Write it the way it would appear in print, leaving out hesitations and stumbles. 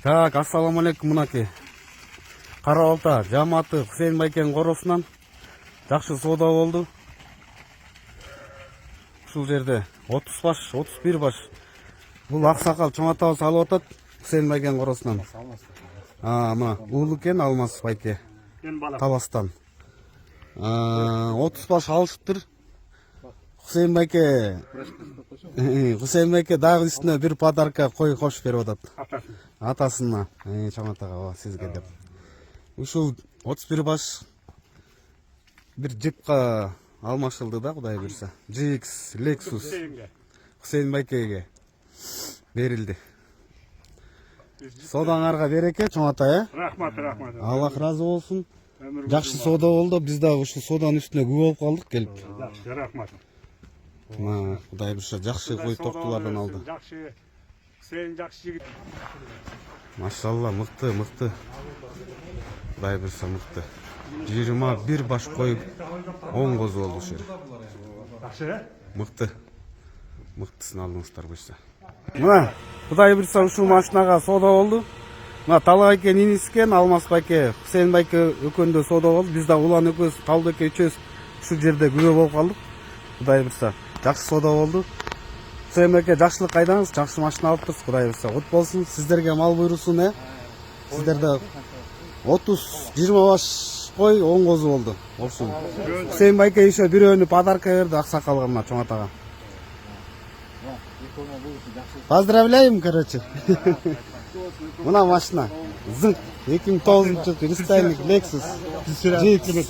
Так, ассаламу алейкум мынаке. Кара Балта жамааты Хусейн байкенин коросунан жакшы соода болду. Ушул жерде 30 баш, 31 баш. Бул аксакал чоң атабыз алып атат Хусейн байкенин коросунан. Мына уулу экен Алмаз байке. Таластан. 30 баш алышыптыр. Хусейн байке дагы үстүнө бир подарка кой кошуп берип атат. Атасына, чоң атага сизге деп. Ушул 31 баш бир жипка алмашылды да, Кудай буйрса. GX Lexus Хусейн байкеге берилди. Соодаңарга береке, чоң ата, Рахмат. Аллах разы болсун. Жакшы соода болду. Биз да ушул сооданын үстүнө күбө болуп калдык келип. Жакшы, рахмат. Кудай буйрса жакшы кой токтулардан алды. Жакшы. Сен жакшы жигит. Машалла, мыкты. Кудай буйрса мыкты. 21 баш кой 10 козу болду ушул. Жакшы? Мыктысын алдыңыздар буйрса. Мына Кудай буйрса ушул машинага соода болду. Мына Тала байке ниниси экен, Алмаз байке, Хусейн байке экөөндө соода болду. Биз да улан экөөбүз, Калдыке үчөөбүз ушул жерде күбө болуп калдык. Кудай буйрса жакшы соода болду. Хусейн байке жакшылык айдаңыз, жакшы машина алыптырсыз. Кудай буйрса кут болсун. Сиздерге мал буйрусун, Сиздерде 20 баш кой 10 козу болду. Болсун. Хусейн байке еще бирөөнү подарка берди аксакалга, мына чоң атага. Поздравляем, короче. Мына машина. Зынк 2009 рестайлинг Lexus GX.